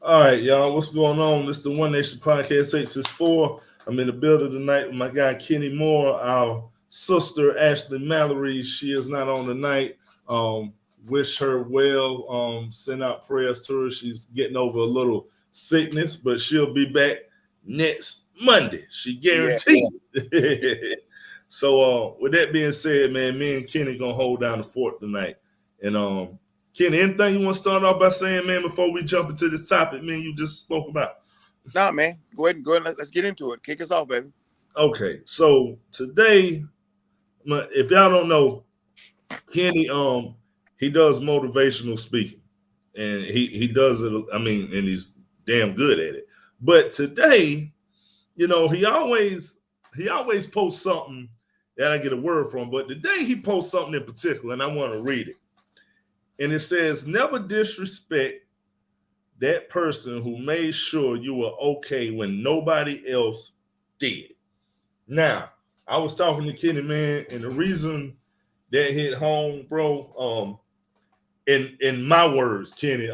All right, y'all. What's going on? This is the One Nation Podcast 864. I'm in the building tonight with my guy Kenny Moore, our sister Ashley Mallory. She is not on tonight. Um, Wish her well. Send out prayers to her. She's getting over a little sickness, but she'll be back next Monday. She Yeah. guaranteed. So with that being said, man, me and Kenny gonna hold down the fort tonight. And Kenny, anything you want to start off by saying, man, before we jump into this topic, man, you just spoke about? Nah, man. Go ahead and go ahead. Let's get into it. Kick us off, baby. Okay, so today, if y'all don't know, Kenny, he does motivational speaking, and he does it. I mean, and he's damn good at it. But today, he always posts something that I get a word from. But today he posts something in particular, and I want to read it. And it says, "Never disrespect that person who made sure you were okay when nobody else did." Now, I was talking to Kenny, man, and the reason that hit home, bro, in my words, Kenny,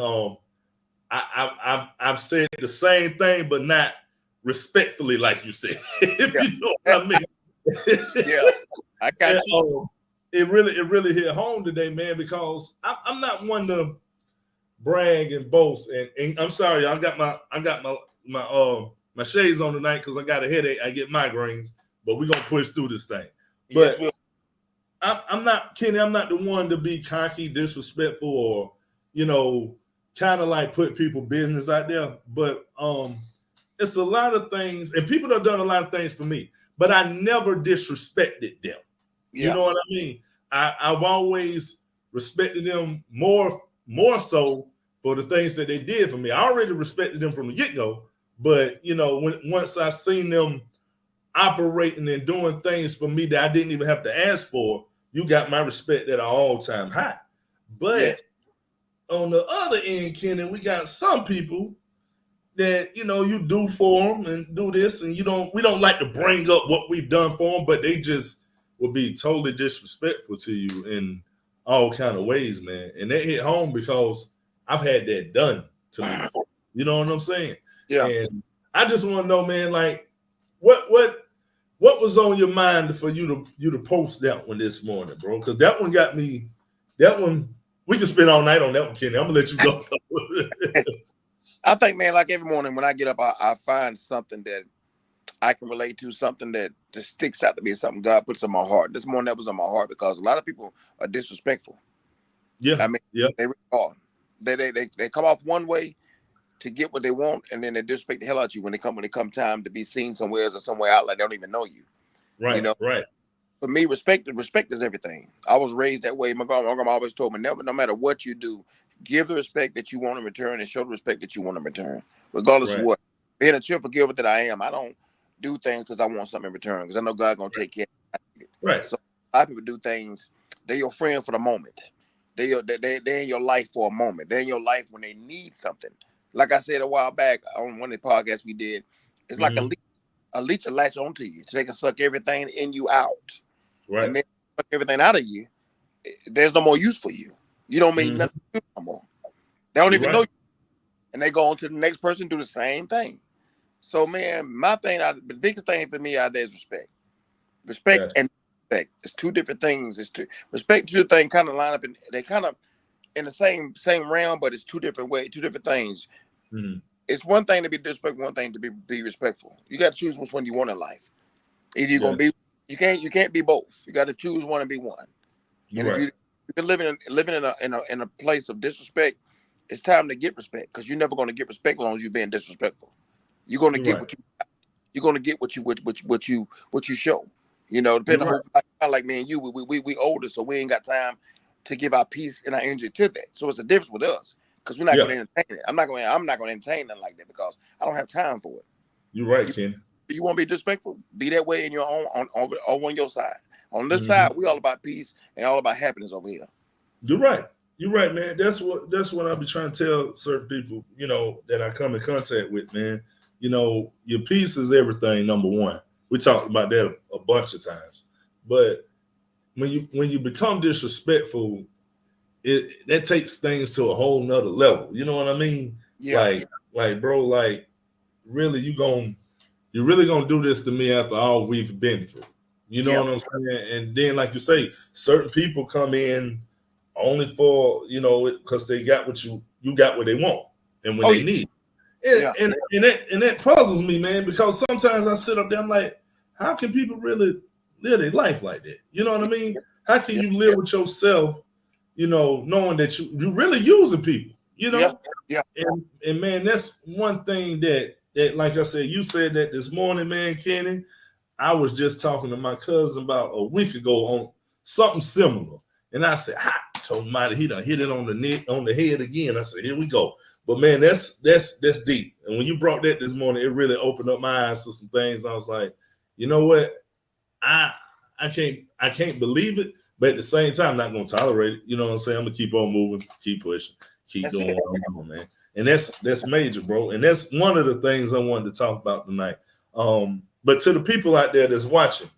I've said the same thing, but not respectfully, like you said. If Yeah. you know what I mean. Yeah. I got And, you. it really hit home today, man, because I'm not one to brag and boast. And I'm sorry, I got my shades on tonight because I got a headache. I get migraines, but we're gonna push through this thing. Yes, But we'll. I'm not Kenny. I'm not the one to be cocky, disrespectful, or kind of like put people business out there. But it's a lot of things, and people have done a lot of things for me, but I never disrespected them. You Yeah. know what I mean? I've always respected them more so for the things that they did for me. I already respected them from the get go, but once I seen them operating and doing things for me that I didn't even have to ask for, you got my respect at an all-time high. Yes. But on the other end, Kenny, we got some people that you do for them and do this, and we don't like to bring up what we've done for them, but they just will be totally disrespectful to you in all kind of ways, man. And that hit home because I've had that done to me before. You know what I'm saying? Yeah. And I just want to know, man, like what was on your mind for you to post that one this morning, bro? Because that one got me. That one we can spend all night on that one, Kenny. I'm gonna let you go. I think, man, like every morning when I get up, I find something that I can relate to, something that just sticks out to me, something God puts on my heart. This morning that was on my heart because a lot of people are disrespectful. Yeah, I mean, yeah, they really are. They come off one way to get what they want, and then they disrespect the hell out of you when they come time to be seen somewhere or somewhere out like they don't even know you. You right, know, right, for me, respect is everything. I was raised that way. My grandma always told me, never, no matter what you do, give the respect that you want in return and show the respect that you want in return, regardless of right, what. Being a cheerful giver that I am, I don't do things because I want something in return, because I know God's gonna take care of it. right, So a lot of people do things. They're your friend for the moment. They're in your life for a moment. They're in your life when they need something. Like I said a while back on one of the podcasts we did, it's like mm-hmm. a leech will latch onto you so they can suck everything in you out. Right, And then suck everything out of you, there's no more use for you. You don't mean mm-hmm. nothing to you no more. They don't You're even know right. you. And they go on to the next person, do the same thing. So, man, the biggest thing for me out there is respect. Respect Gotcha. and respect. It's two different things. Respect to the thing kind of line up, and they kind of in the same realm, but it's two different ways, two different things. Mm-hmm. It's one thing to be disrespectful, one thing to be respectful. You got to choose which one you want in life. Either you're gonna Gotcha. be, you can't be both. You got to choose one and be one. You're And if right. you're living in a place of disrespect, it's time to get respect, because you're never going to get respect as long as you're being disrespectful. You're going to You're get right. what you're going to get what you show. You're Depending right. on who, like me and you, we older, so we ain't got time to give our peace and our energy to that. So it's the difference with us, because we're not Yeah, going to entertain it. I'm not going to entertain nothing like that because I don't have time for it. you're right, You Kenny. you want to be disrespectful? Be that way in your own over on your side. On this Mm-hmm. side, we all about peace and all about happiness over here. You're right. You're right, man. That's what I be trying to tell certain people, that I come in contact with, man. Your peace is everything. Number one, we talked about that a bunch of times. But when you become disrespectful, that takes things to a whole nother level. You know what I mean? Yeah, Like yeah, like, bro, like, really, you really gonna do this to me after all we've been through? You know Yeah. what I'm saying? And then, like you say, certain people come in only for because they got what you got what they want and when Oh they yeah. need. Yeah. And that puzzles me, man, because sometimes I sit up there, I'm like, how can people really live their life like that? You know what I mean? How can Yeah. you live with yourself, knowing that you really using people, Yeah. Yeah. and man, that's one thing that like I said, you said that this morning, man, Kenny. I was just talking to my cousin about a week ago on something similar, and I said, "Hot tomato, he done hit it on the neck, on the head again." I said, "Here we go." But man, that's deep. And when you brought that this morning, it really opened up my eyes to some things. I was like, you know what? I I can't believe it, but at the same time, I'm not gonna tolerate it. You know what I'm saying? I'm gonna keep on moving, keep pushing, keep That's doing it. what I'm doing, man. And that's major, bro. And that's one of the things I wanted to talk about tonight. But to the people out there that's watching,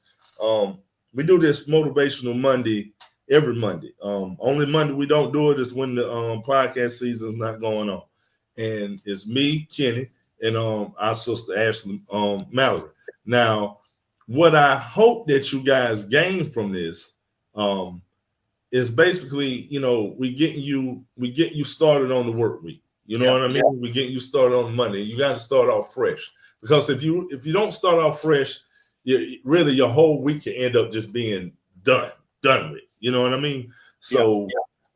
um, we do this motivational Monday every Monday. Only Monday we don't do it is when the podcast season's not going on. And it's me, Kenny, and our sister Ashley Mallory. Now, what I hope that you guys gain from this um, is basically, we get you started on the work week. You know Yeah. what I mean? We get you started on Monday. You got to start off fresh because if you don't start off fresh, really your whole week can end up just being done with. You know what I mean? Yeah. So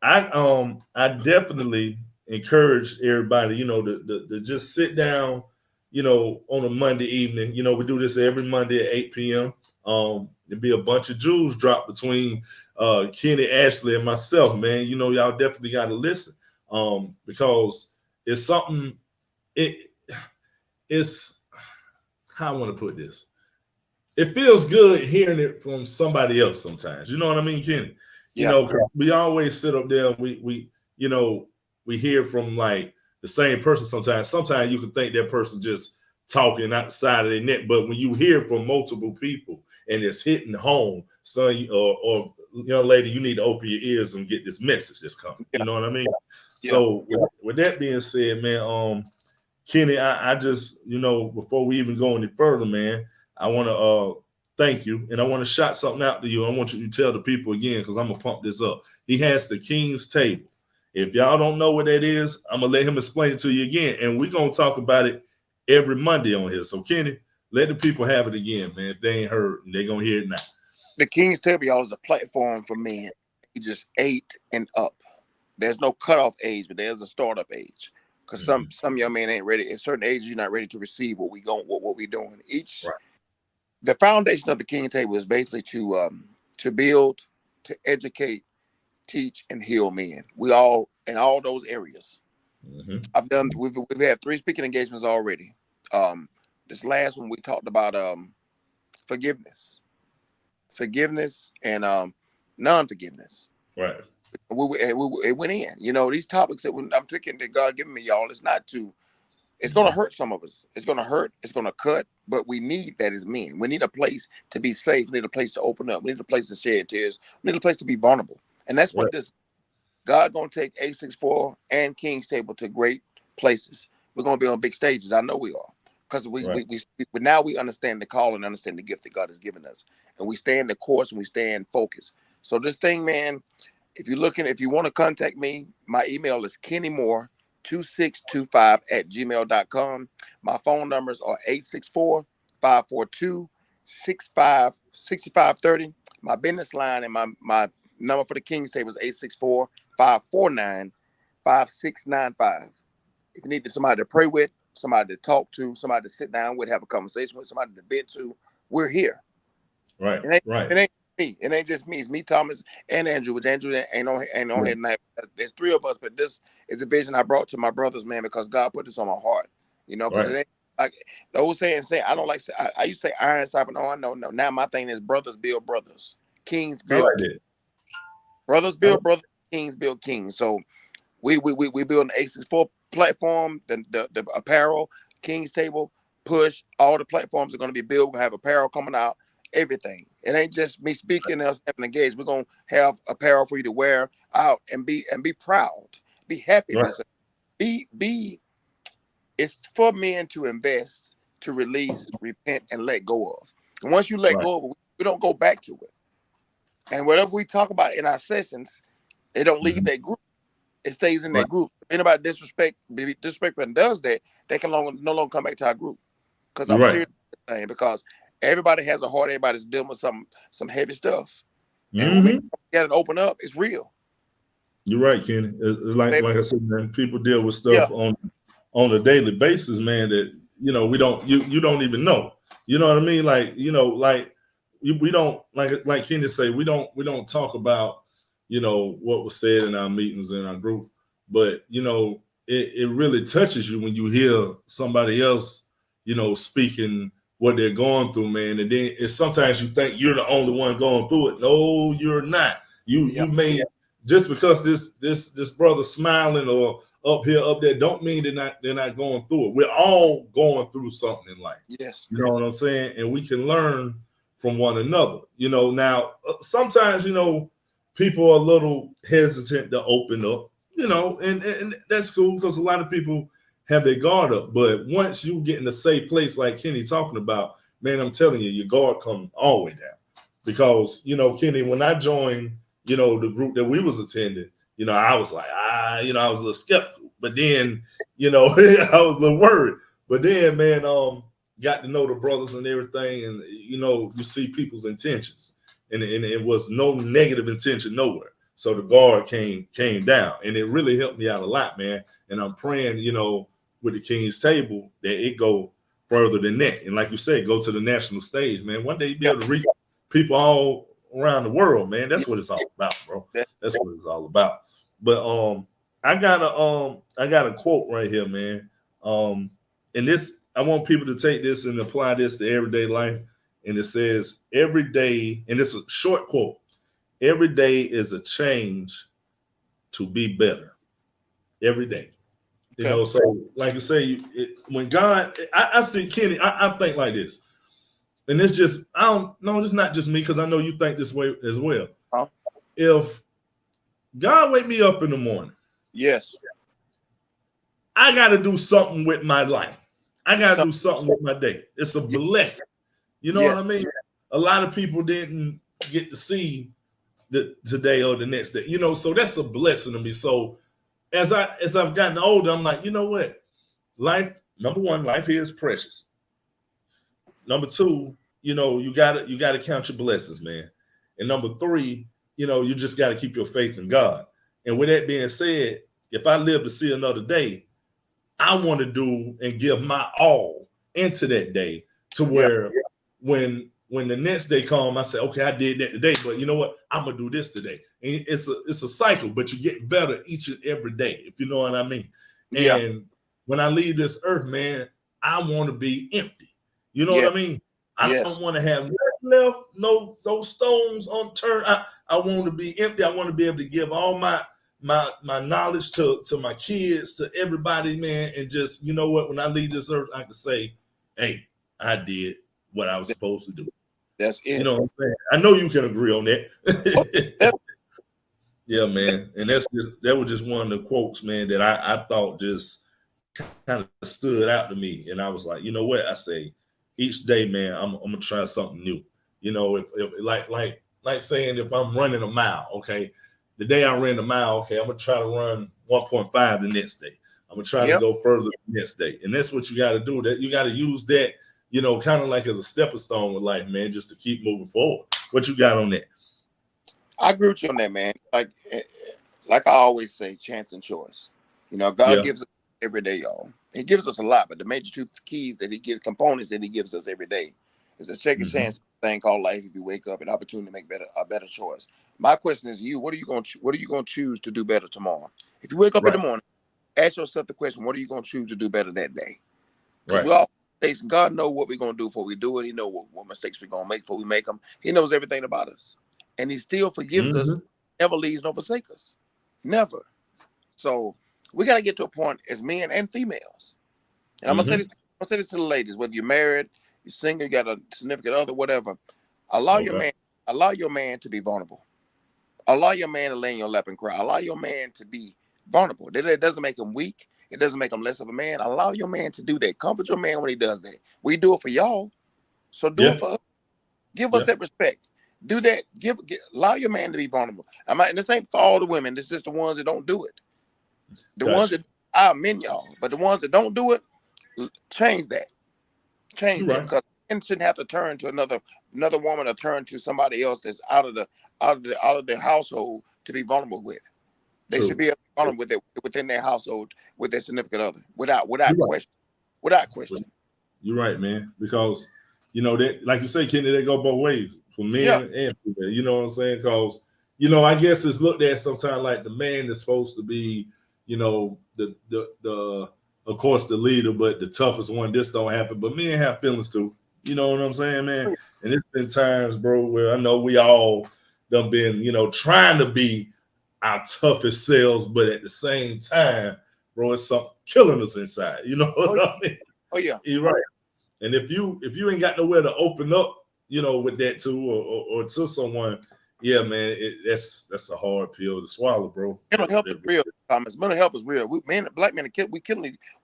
I definitely encourage everybody, to just sit down, on a Monday evening. We do this every Monday at 8 p.m. There'll be a bunch of jewels dropped between Kenny, Ashley, and myself, man. Y'all definitely got to listen because it's something. It it's how I want to put this. It feels good hearing it from somebody else sometimes. You know what I mean, Kenny? Yeah. 'Cause we always sit up there and we hear from like the same person sometimes. Sometimes you can think that person just talking outside of their net, but when you hear from multiple people and it's hitting home, son, or young lady, you need to open your ears and get this message that's coming. Yeah. You know what I mean? Yeah. So with that being said, man, Kenny, I just, before we even go any further, man, I want to thank you, and I want to shout something out to you. I want you to tell the people again because I'm gonna pump this up. He has the King's Table. If y'all don't know what that is, I'm gonna let him explain it to you again, and we're gonna talk about it every Monday on here. So, Kenny, let the people have it again, man. If they ain't heard, they're gonna hear it now. The King's Table, y'all, is a platform for men ages 8 and up. There's no cutoff age, but there's a startup age. Because some young men ain't ready. At certain ages, you're not ready to receive what we doing. Right. The foundation of the King Table is basically to build, to educate, teach, and heal men. We all in all those areas. Mm-hmm. We've had 3 speaking engagements already. Um, this last one we talked about forgiveness, and non-forgiveness. Right. It went in. These topics that I'm picking that God given me, y'all, it's not to. It's going to hurt some of us. It's going to hurt. It's going to cut. But we need that as men. We need a place to be safe. We need a place to open up. We need a place to shed tears. We need a place to be vulnerable. And that's Right. what this God going to take A64 and King's Table to great places. We're going to be on big stages. I know we are. Because Right. now we understand the call and understand the gift that God has given us. And we stay in the course and we stay in focus. So this thing, man, if you want to contact me, my email is kennymore2625@gmail.com. My phone numbers are 864-542-6530. My business line and my number for the King's Table is 864-549-5695. If you need somebody to pray with, somebody to talk to, somebody to sit down with, have a conversation with, somebody to vent to, we're here. Right. It ain't, Right. it ain't me. It ain't just me. It's me, Thomas, and Andrew. Which Andrew ain't on here tonight. There's 3 of us, but this is a vision I brought to my brothers, man, because God put this on my heart. Because it ain't like the old saying. I don't like. I used to say iron sharpen iron. No. Now my thing is brothers build brothers. Kings I build like that. brothers build brothers. Kings build kings. So we build an A64 platform. The apparel, King's Table, push. All the platforms are going to be built. We'll have apparel coming out. Everything. It ain't just me speaking and us having engaged. We're gonna have apparel for you to wear out and be proud, be happy, Right. be It's for men to invest, to release, repent, and let go of. And once you let Right. go of it, we don't go back to it. And whatever we talk about in our sessions, it don't leave Mhm. that group. It stays in Right. that group. If anybody disrespectful and does that, they can no longer come back to our group. Because You're I'm right. serious with this thing. Because everybody has a heart. Everybody's dealing with some heavy stuff. And when we Hmm. come together and open up, it's real. You're right, Kenny. It's Baby. like I said, man. People deal with Yeah. stuff on a daily basis, man. That we don't you don't even know. You know what I mean? Like we don't like Kenny say we don't talk about what was said in our meetings in our group, but it really touches you when you hear somebody else speaking what they're going through, man. And then it's sometimes you think you're the only one going through it. No, you're not. Yeah. You may just because this brother smiling or up here, up there, don't mean they're not going through it. We're all going through something in life. Yes. You know what I'm saying? And we can learn from one another. Now sometimes people are a little hesitant to open up. And that's cool because a lot of people have their guard up. But once you get in a safe place like Kenny talking about, man, I'm telling you, your guard come all the way down. Because Kenny, when I joined, the group that we was attending, I was like, I was a little skeptical, but then, I was a little worried. But then, man, got to know the brothers and everything, and you see people's intentions, and it was no negative intention nowhere. So the guard came down, and it really helped me out a lot, man. And I'm praying, with the King's Table that it go further than that, and like you said, go to the national stage, man. One day you be Yeah. able to reach people all around the world, man. That's what it's all about, bro. That- That's what it's all about. But I got a quote right here, man. And this I want people to take this and apply this to everyday life. And it says, every day, and it's a short quote, every day is a change to be better. Every day. Okay. So like you say, when God, I see Kenny, I think like this. And it's just, I don't know, it's not just me, because I know you think this way as well. Huh? If God wake me up in the morning, Yes. I got to do something with my life. I got to So, do something with my day. It's a yeah. blessing. You know what Yes. I mean? A lot of people didn't get to see the today or the next day. So that's a blessing to me. So as I've gotten older, I'm like, you know what? Life, number one, life here is precious. Number two, you gotta count your blessings, man. And number three, you just gotta keep your faith in God. And with that being said, if I live to see another day, I want to do and give my all into that day to Yeah. where when the next day come, I say, okay, I did that today, but you know what? I'm gonna do this today. And it's a cycle, but you get better each and every day, if you know what I mean. Yeah. And when I leave this earth, man, I want to be empty. You know Yeah. what I mean? I Yes. don't want to have nothing left, no stones unturned. I want to be empty. I want to be able to give all my knowledge to my kids, to everybody, man, and just what, when I leave this earth, I can say, hey, I did what I was That- supposed to do. That's You it. know what I'm saying? I know you can agree on Oh, that. that- Yeah, man. And that was just one of the quotes, man, that I thought just kind of stood out to me. And I was like, you know what? I say, each day, man, I'm gonna try something new. If like saying, if I'm running a mile, okay, the day I ran a mile, okay, I'm gonna try to run 1.5 the next day. I'm gonna try to Yep. go further the next day. And that's what you gotta do. That you gotta use that, kind of like as a stepping stone with life, man, just to keep moving forward. What you got on that? I agree with you on that, man. Like I always say, chance and choice. God Yeah. gives us every day, y'all. He gives us a lot, but the major two keys that he gives, components that he gives us every day, is a second Mm-hmm. chance thing called life. If you wake up, an opportunity to make a better choice. My question is, you, what are you going to choose to do better tomorrow? If you wake up in the Right. morning, ask yourself the question, what are you going to choose to do better that day? Because Right. we all mistakes. God knows what we're going to do before we do it. He knows what mistakes we're going to make before we make them. He knows everything about us, and he still forgives us, Mm-hmm. never leaves nor forsake us, never. So we got to get to a point as men and females. And I'm gonna say Mm-hmm. this. I'm gonna say this to the ladies: whether you're married, you're single, you got a significant other, whatever. Allow your Okay. man. Allow your man to be vulnerable. Allow your man to lay in your lap and cry. Allow your man to be vulnerable. That doesn't make him weak. It doesn't make him less of a man. Allow your man to do that. Comfort your man when he does that. We do it for y'all, so do it for us. Give us that respect. Do that. Allow your man to be vulnerable. And this ain't for all the women. This is just the ones that don't do it. The ones that are men, y'all, but the ones that don't do it, change that. Change that, because men shouldn't have to turn to another woman or turn to somebody else that's out of their household to be vulnerable with. They should be vulnerable with it within their household with their significant other, without question. Without question. You're right, man. Because that, like you say, Kenny, they go both ways for men and female. You know what I'm saying? Because I guess it's looked at sometimes like the man is supposed to be, the of course the leader, but the toughest one. This don't happen. But men have feelings too. You know what I'm saying, man? And it's been times, bro, where I know we all done been, trying to be our toughest selves, but at the same time, bro, it's something killing us inside. You know what I mean? Oh yeah, you're right. And if you ain't got nowhere to open up, with that too, or to someone, yeah, man, that's a hard pill to swallow, bro. Mental health is real, Thomas. Mental health is real. Black men,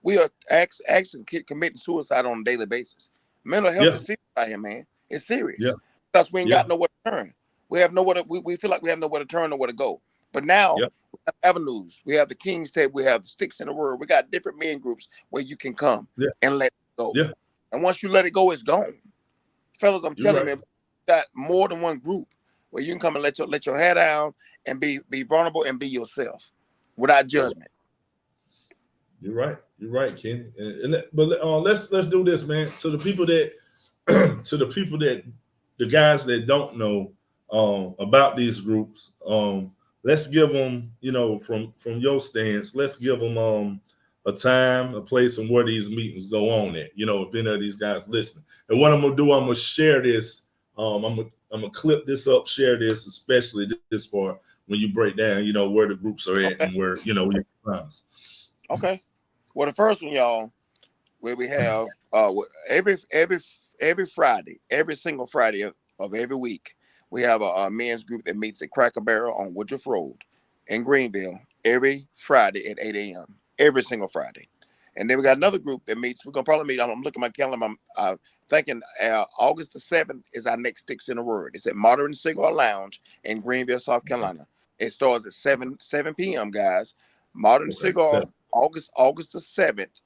we are actually committing suicide on a daily basis. Mental health is serious out here, man. It's serious. Yeah. Because we ain't got nowhere to turn. We have nowhere to. We feel like we have nowhere to turn, nowhere to go. But now we have avenues. We have the King's Table. We have the Sticks in the Word. We got different men groups where you can come and let it go. Yeah. And once you let it go, it's gone. Fellas, I'm telling you, man, we got more than one group where you can come and let your hair down and be vulnerable and be yourself without judgment. You're right, Kenny. But let's do this, man. To the people that the guys that don't know about these groups, let's give them, from your stance, let's give them a time, a place, and where these meetings go on at. If any of these guys listen. And what I'm gonna do, I'm gonna share this. I'm gonna clip this up, share this, especially this part when you break down, where the groups are at and where we find us. Okay. Well, the first one, y'all, where we have every Friday, every single Friday of every week, we have a men's group that meets at Cracker Barrel on Woodruff Road in Greenville every Friday at 8 a.m. Every single Friday. And then we got another group that meets. We're gonna probably meet. I'm looking at my calendar. I'm thinking August the 7th is our next Sticks in the Word. It's at Modern Cigar Lounge in Greenville, South Carolina. It starts at 7 p.m. guys. Modern Cigar, August the 7th.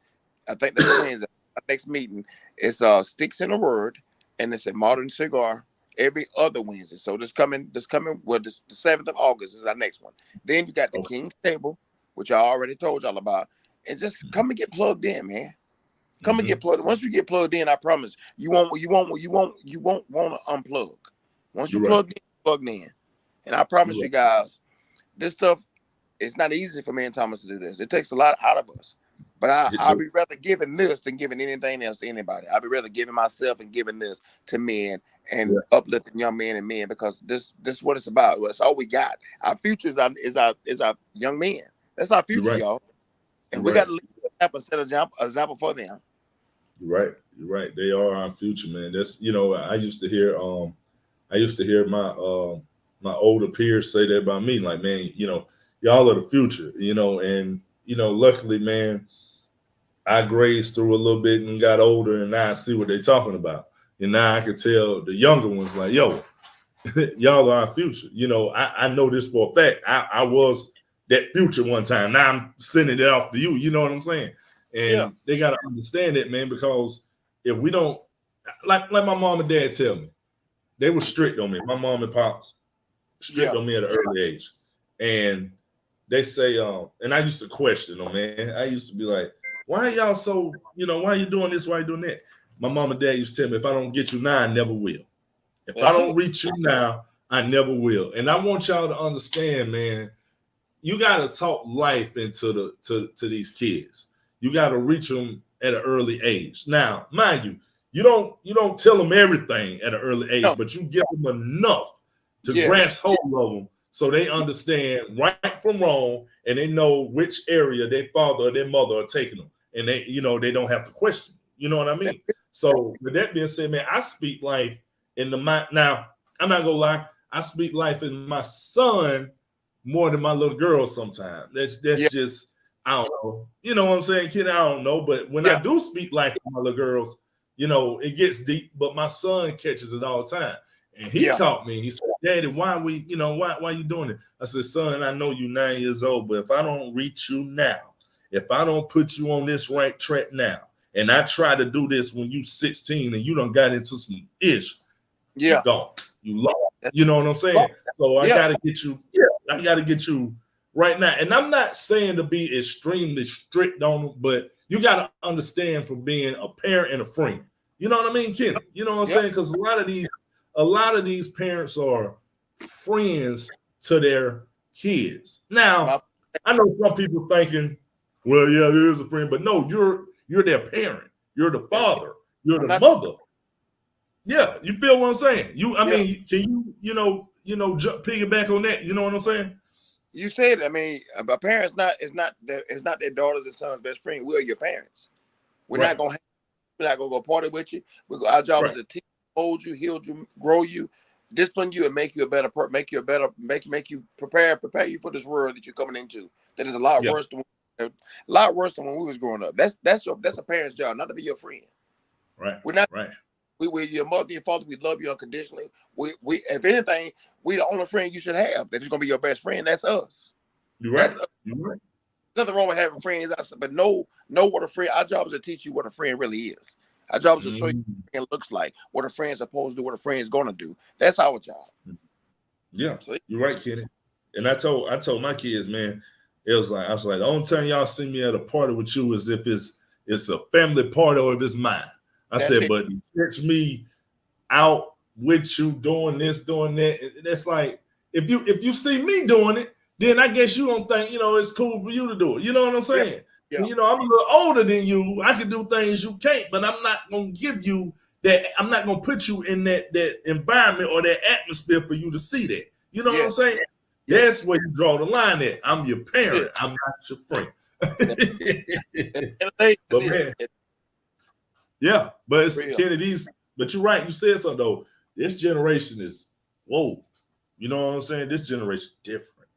I think that's Wednesday. Our next meeting is Sticks in the Word, and it's at Modern Cigar every other Wednesday. So the 7th of August is our next one. Then you got the King's Table, which I already told y'all about. And just come and get plugged in, man. Come and get plugged in. Once you get plugged in, I promise you won't want to unplug. Once you plugged in. And I promise you guys, this stuff, it's not easy for me and Thomas to do this. It takes a lot out of us. But I'll be rather giving this than giving anything else to anybody. I'll be rather giving myself and giving this to men and uplifting young men and men, because this is what it's about. That's all we got. Our future is our young men. That's our future, y'all. And we got to lead a set example for them. You're right. They are our future, man. That's I used to hear my my older peers say that about me. Like, man, y'all are the future, and luckily, man, I grazed through a little bit and got older, and now I see what they're talking about. And now I can tell the younger ones, like, yo, y'all are our future. I know this for a fact. I was that future one time. Now I'm sending it off to you. You know what I'm saying? And they got to understand it, man, because if we don't, like my mom and dad tell me, they were strict on me. My mom and pops strict on me at an early age. And they say, and I used to question them, man. I used to be like, why are y'all so, why are you doing this? Why are you doing that? My mom and dad used to tell me, if I don't get you now, I never will. If I don't reach you now, I never will. And I want y'all to understand, man, you got to talk life into to these kids. You got to reach them at an early age. Now, mind you, you don't tell them everything at an early age, but you give them enough to grasp hold of them so they understand right from wrong, and they know which area their father or their mother are taking them, and they they don't have to question. You know what I mean? So with that being said, man, I speak life in the mind. Now, I'm not gonna lie, I speak life in my son more than my little girl sometimes. That's just, I don't know. You know what I'm saying, kid? I don't know. But when I Yeah, do speak like my little girls, it gets deep. But my son catches it all the time. And he yeah, caught me. He said, Daddy, why you doing it? I said, son, I know you 9 years old, but if I don't reach you now, if I don't put you on this right track now, and I try to do this when you 16 and you done got into some ish, you yeah. gone. You lost. That's You know what I'm saying? So I yeah. gotta get you, I gotta get you right now. And I'm not saying to be extremely strict on them, but you gotta understand from being a parent and a friend. You know what I mean, Kenny? You know what I'm Yep. saying? Because a lot of these parents are friends to their kids. My, Now, I know some people thinking, well, yeah, there is a friend, but no, you're their parent, you're the father, you're I'm the not. mother. Yeah, you feel what I'm saying? I Yeah, mean, can piggyback on that? You know what I'm saying? you said. I mean, a parent's not. It's not their daughters and sons' best friend. We're your parents. We're not Right, gonna. We're not gonna go party with you. Our job is right. to teach, hold you, heal you, grow you, discipline you, and make you a better person. Make you a better. Make you prepare you for this world that you're coming into. That is a lot Yeah, worse than when we was growing up. That's a parent's job, not to be your friend. right, We're not. right. We're your mother, your father. We love you unconditionally. We if anything, we the only friend you should have. If it's gonna be your best friend, that's us. You're That's right. You're right. nothing wrong with having friends. But know what a friend. Our job is to teach you what a friend really is. Our job is to show you Mhm. what a friend looks like, what a friend's supposed to do, what a friend's gonna do. That's our job. Yeah, So you're right, Kenny. And I told my kids, man, I was like, the only time y'all see me at a party with you is if it's a family party or if it's mine. I that's said, it. but you catch me out with you doing this, doing that. That's like if you see me doing it, then I guess you don't think it's cool for you to do it. You know what I'm Yeah, saying? yeah, And, I'm a little older than you. I can do things you can't, but I'm not gonna give you that. I'm not gonna put you in that environment or that atmosphere for you to see that. You know what I'm yes, saying? yes. That's where you draw the line at. I'm your That's parent. it. I'm not your friend. At the end of the day, that's But it. man, It's yeah, but it's real. Kennedy's. But you're right. You said something though. This generation is whoa. You know what I'm saying? This generation different.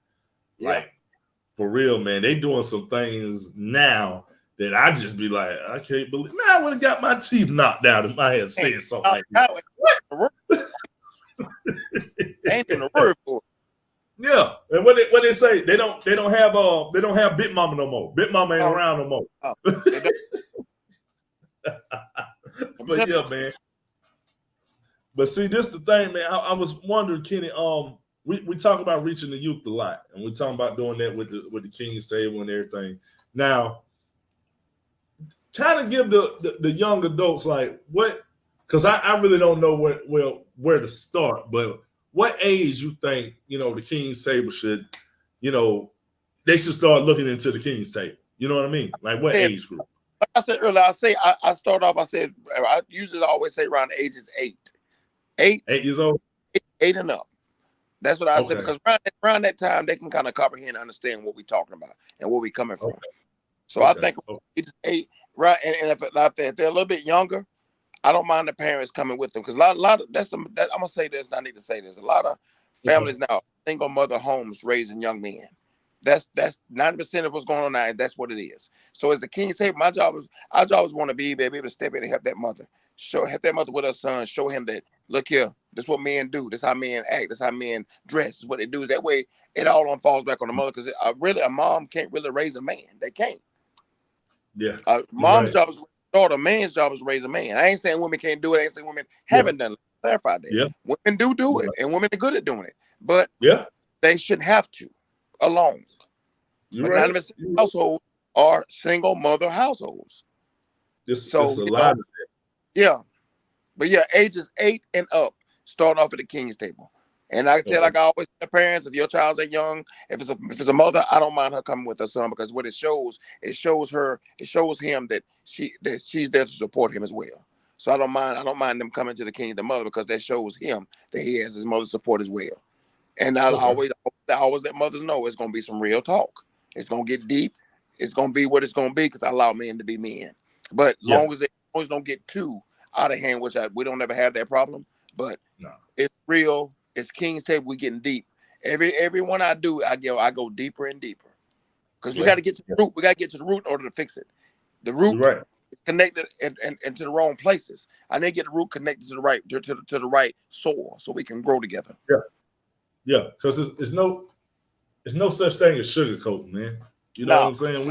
Yeah. Like for real, man. They doing some things now that I just be like, I can't believe. Man, I would have got my teeth knocked out if I had Man, said something I, like I, that. I ain't doing a word for Yeah, and what they say? They don't have Big Mama no more. Big Mama ain't it. around no more. No, they don't. But yeah, man. But see, this is the thing, man. I was wondering, Kenny. We talk about reaching the youth a lot, and we talking about doing that with the King's Table and everything. Now, kind of give the young adults like what, because I really don't know where to start. But what age you think the King's Table should, you know, they should start looking into the King's Table? You know what I mean? Like what Like age group? I said earlier, I start off. I said I usually always say around ages eight, 8 years old? eight and up. That's what I said Okay. because around that time they can kind of comprehend and understand what we're talking about and where we're coming from. Okay. So I Okay. think Okay. ages eight, right? And if they're a little bit younger, I don't mind the parents coming with them because a lot of I'm gonna say this. And I need to say this. A lot of Okay. families now, single mother homes raising young men. That's 90% of what's going on now. And that's what it is. So as the king say, our job is want to be able to step in and help that mother, help that mother with her son, show him that look here, this is what men do, this is how men act, this is how men dress, this is what they do. That way, it all falls back on the mother because really a mom can't really raise a man. They can't. Yeah. You're Mom's right. job is to raise a daughter. Man's job is to raise a man. I ain't saying women can't do it. I ain't saying women Yeah. haven't done it. Clarify that. Yeah. Women do You're it, right. and women are good at doing it, but Yeah. they shouldn't have to alone. You're But right. 90% households are single mother households. It's So a lot of yeah. But yeah, ages 8 and up, starting off at the king's table. And I tell, okay. like I always tell parents, if your child's that young, if it's a mother, I don't mind her coming with her son because what it shows him that she's there to support him as well. So I don't mind them coming to the king, the mother, because that shows him that he has his mother's support as well. And Okay. I always let mothers know it's gonna be some real talk. It's gonna get deep. It's gonna be what it's gonna be because I allow men to be men. But Yeah. long as they always don't get too out of hand, which we don't ever have that problem. But No. it's real. It's King's Table. We getting deep. Every one I do, I go deeper and deeper. because we got to get to the root. We got to get to the root in order to fix it. The root You're right. is connected and to the wrong places. I need to get the root connected to the right to the right soil so we can grow together. Yeah, because there's no such thing as sugarcoating, man. You know what I'm saying?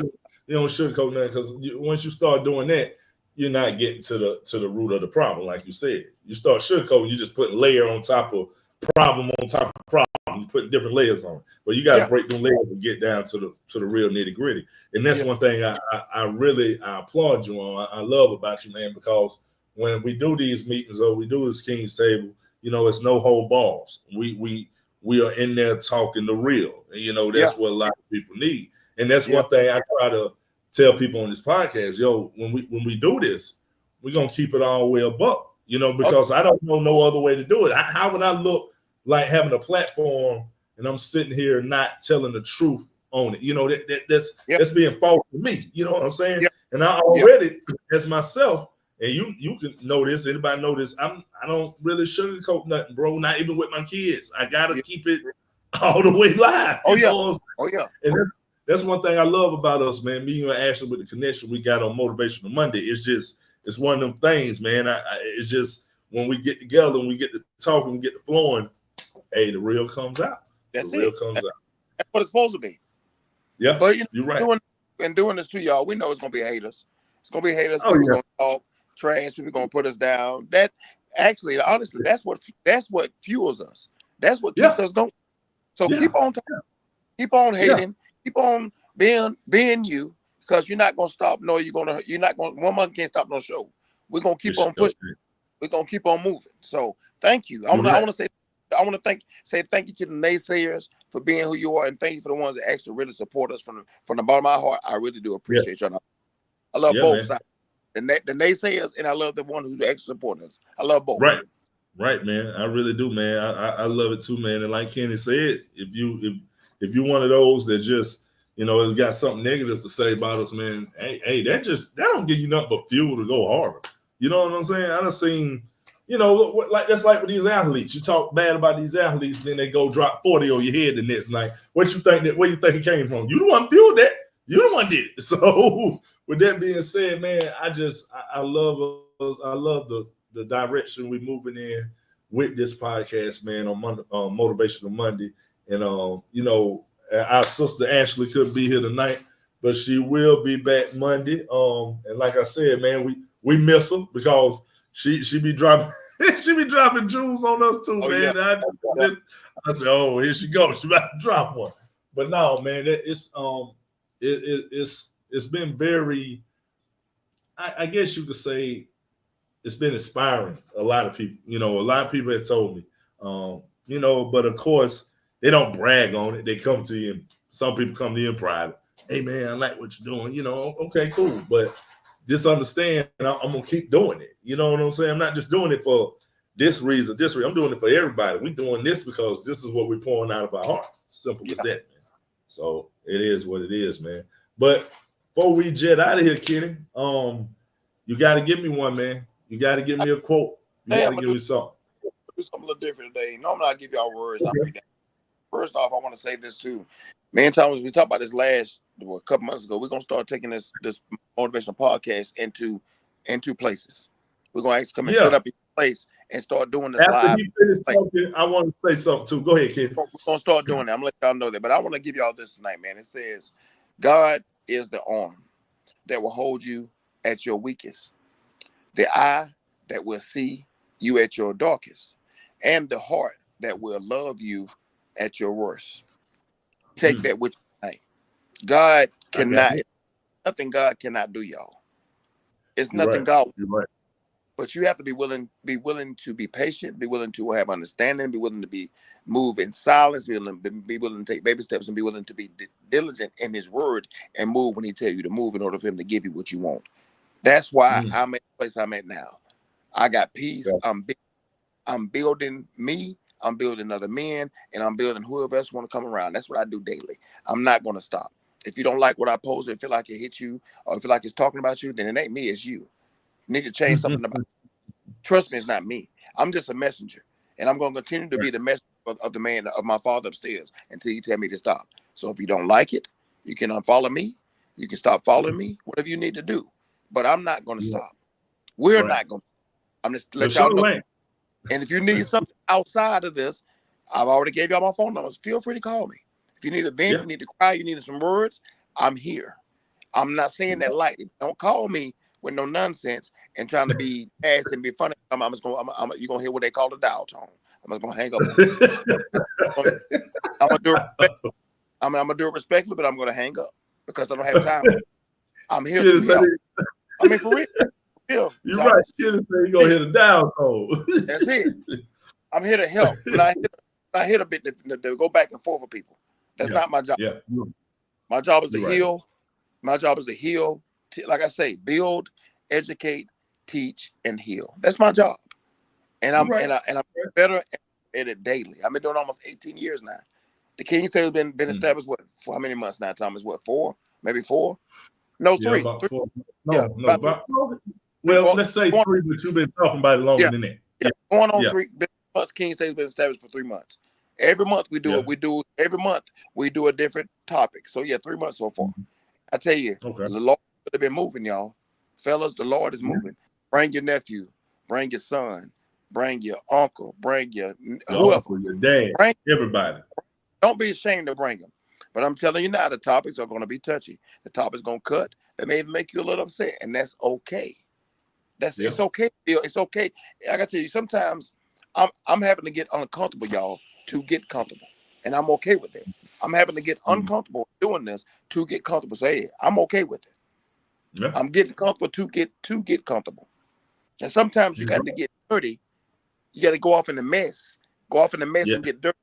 You don't sugarcoat nothing, because once you start doing that, you're not getting to the root of the problem, like you said. You start sugarcoating, you just put layer on top of problem on top of problem. You put different layers on, but you got to break them layers and get down to the real nitty gritty. And that's one thing I really applaud you on. I love about you, man, because when we do these meetings or we do this King's Table, it's no hold balls. We are in there talking the real. And, that's what a lot of people need. And that's one thing I try to tell people on this podcast, when we do this, we're going to keep it all the way above, because I don't know no other way to do it. How would I look like having a platform and I'm sitting here not telling the truth on it? That's being false to me. You know what I'm saying? And I already, as myself, and you can know this, anybody know this, I don't really sugarcoat nothing, bro, not even with my kids. I got to keep it all the way live. And that's one thing I love about us, man. Me and Ashley, with the connection we got on Motivational Monday, it's one of them things, man. It's just when we get together and we get to talking, we get to flowing, hey, the real comes out. That's what it's supposed to be. Yeah, but you're right. Doing this to y'all, we know it's gonna be haters. It's gonna be haters. People gonna talk trash. People gonna put us down. That actually, honestly, that's what fuels us. That's what keeps us going. So keep on talking, keep on hating, keep on being you, because you're not gonna stop. No, you're not gonna. One month can't stop no show. We're gonna keep on pushing. We're gonna keep on moving. So thank you. I want to say thank you to the naysayers for being who you are, and thank you for the ones that actually really support us from the bottom of my heart. I really do appreciate y'all. I love both sides. The naysayers, and I love the one who actually support us. I love both. Right, man. I really do, man. I love it too, man. And like Kenny said, if you're one of those that just has got something negative to say about us, man, hey, that don't give you nothing but fuel to go harder. You know what I'm saying? I done seen, that's like with these athletes. You talk bad about these athletes, then they go drop 40 on your head the next night. Where you think it came from? You the one fueled that. You the one did it. So with that being said, man, I love the direction we're moving in with this podcast, man, on Motivational Monday. And our sister Ashley couldn't be here tonight, but she will be back Monday. And like I said, man, we miss her because she be dropping jewels on us too, man. Yeah. I said, oh, here she goes. She about to drop one. But no, man, it's been very, I guess you could say, it's been inspiring. A lot of people, a lot of people have told me, but of course they don't brag on it. They come to you, and some people come to you in private. Hey man, I like what you're doing. Okay, cool. But just understand, I'm gonna keep doing it. You know what I'm saying? I'm not just doing it for this reason. I'm doing it for everybody. We're doing this because this is what we're pouring out of our heart. Simple as that, man. So it is what it is, man. But before we jet out of here, Kenny, you got to give me one, man. You got to give me a quote. You got to give me something. Do something a little different today. Normally I give y'all words. Okay. First off, I want to say this too. Me and Thomas, we talked about this a couple months ago. We're gonna start taking this motivational podcast into places. We're gonna actually come and set up a place and start doing this After live. He finished talking, I want to say something too. Go ahead, kid. We're gonna start doing that. I'm gonna let y'all know that, but I want to give y'all this tonight, man. It says, God is the arm that will hold you at your weakest, the eye that will see you at your darkest, and the heart that will love you at your worst. Take that with you tonight. God cannot, nothing God cannot do, y'all. It's nothing God. You're right. But you have to be willing to be patient, be willing to have understanding, be willing to move in silence, be willing to take baby steps, and be willing to be diligent in His word and move when He tells you to move in order for Him to give you what you want. That's why I'm at the place I'm at now. I got peace. Yeah. I'm building me. I'm building other men, and I'm building whoever else want to come around. That's what I do daily. I'm not going to stop. If you don't like what I post, and feel like it hit you, or feel like it's talking about you, then it ain't me, it's you. You need to change something about it. Trust me, it's not me. I'm just a messenger, and I'm going to continue to be the messenger of the man, of my Father upstairs, until He tell me to stop. So if you don't like it, You can unfollow me. You can stop following me. Whatever you need to do. But I'm not going to stop. We're not going to. I'm just let y'all know. And if you need something outside of this, I've already gave y'all my phone numbers. Feel free to call me. If you need a vent, you need to cry, you need some words, I'm here. I'm not saying that lightly. Don't call me with no nonsense and trying to be ass and be funny. You're gonna hear what they call the dial tone. I'm just gonna hang up on you. I'm gonna do it. I'm gonna do it respectfully, but I'm gonna hang up because I don't have time. I'm here to help. I mean, for real. You're right. You're gonna hit a dial tone. That's it. I'm here to help. I hit a bit to go back and forth with people. That's not my job. Yeah. My job is to heal. My job is to heal. Like I say, build, educate, teach, and heal. That's my job. And I'm better at it daily. I've been doing almost 18 years now. The King State has been established for how many months now, Thomas? What, 4? Maybe 4? No, 3. About 4. Well, let's say 3, but you've been talking about it longer than that. Yeah, going on 3 months. King State has been established for 3 months. Every month we do it. Every month we do a different topic. So 3 months so far. I tell you, the Lord has been moving, y'all. Fellas, the Lord is moving. Bring your nephew, bring your son, bring your uncle, bring your whoever. Your dad, bring everybody. Don't be ashamed to bring them. But I'm telling you now, the topics are going to be touchy. The topic's going to cut. They may even make you a little upset, and that's okay. It's okay. It's okay. I got to tell you, sometimes I'm having to get uncomfortable, y'all, to get comfortable. And I'm okay with that. I'm having to get uncomfortable doing this to get comfortable. So, hey, I'm okay with it. Yeah. I'm getting comfortable to get comfortable. And sometimes you got to get dirty. You got to go off in the mess. Go off in the mess and get dirty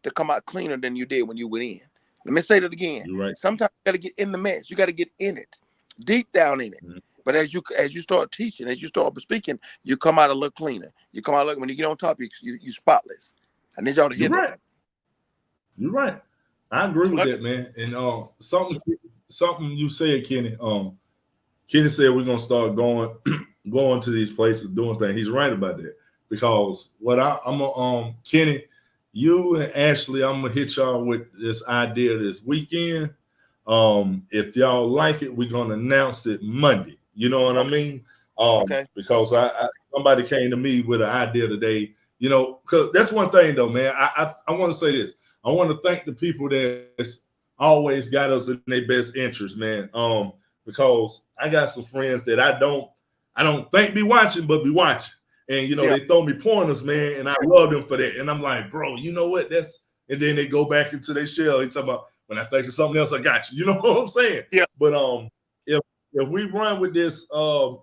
to come out cleaner than you did when you went in. Let me say that again. Sometimes you got to get in the mess. You got to get in it, deep down in it. But as you start teaching, as you start speaking, you come out a little cleaner. You come out when you get on top, you spotless. I need y'all to hear that. You're right. I agree with that, man. And something you said, Kenny. Kenny said we're gonna start going to these places, doing things. He's right about that, because Kenny, you and Ashley, I'm gonna hit y'all with this idea this weekend. If y'all like it, we're gonna announce it Monday. You know what I mean? Because somebody came to me with an idea today. You know, because that's one thing though, man. I want to say this. I want to thank the people that's always got us in their best interest, man. Because I got some friends that I don't think be watching, but be watching. And they throw me pointers, man, and I love them for that. And I'm like, bro, you know what? And then they go back into their shell. They talk about, when I think of something else, I got you. You know what I'm saying? Yeah. But if we run with this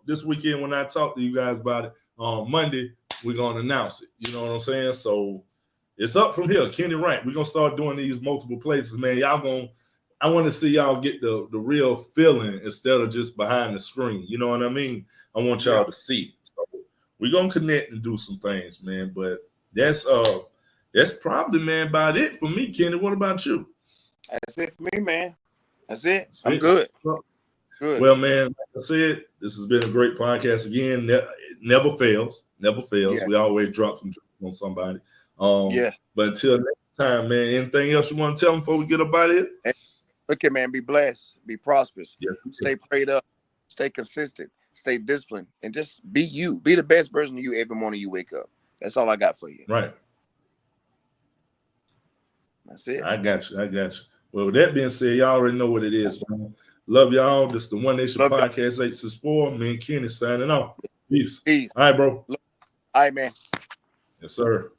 this weekend, when I talk to you guys about it Monday, we're gonna announce it. You know what I'm saying? So it's up from here. Kenny Wright. We're gonna start doing these multiple places, man. I want to see y'all get the real feeling instead of just behind the screen. You know what I mean? I want y'all to see it. So we're gonna connect and do some things, man. But that's probably, man, about it for me, Kenny. What about you? That's it for me, man. That's it. I'm good. Good. Well, man, like I said, this has been a great podcast again. Never fails. Never fails. Yeah. We always drop some on somebody. But until next time, man, anything else you want to tell them before we get up out of here? Hey, okay, man, be blessed, be prosperous, stay prayed up, stay consistent, stay disciplined, and just be you. Be the best version of you every morning you wake up. That's all I got for you. Right. That's it. I got you. Well, with that being said, y'all already know what it is, man. Love y'all. This is the One Nation Podcast 864. Me and Kenny signing off. Peace. All right, bro. All right, man. Yes, sir.